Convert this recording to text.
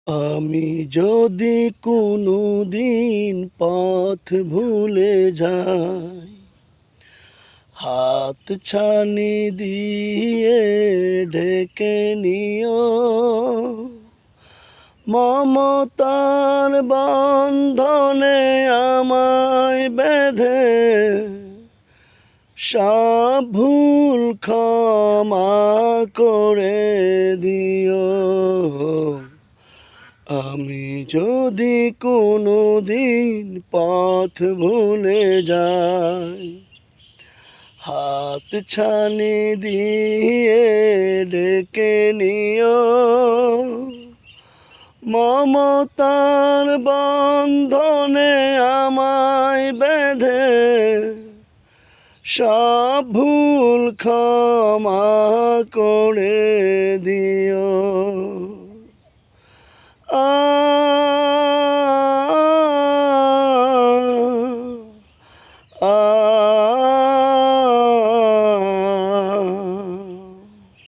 আমি যদি কোনো দিন পথ ভুলে যাই, হাত ছানি দিয়ে ঢেকে নিও। মমতার বন্ধনে আমায় বেঁধে সব ভুল ক্ষমা করে দিও। আমি যদি কোনো দিন পথ ভুলে যাই, হাত ছানি দিয়ে ডেকে নিও। মমতার বন্ধনে আমায় বেঁধে সব ভুল ক্ষমা করে দিও। আ আ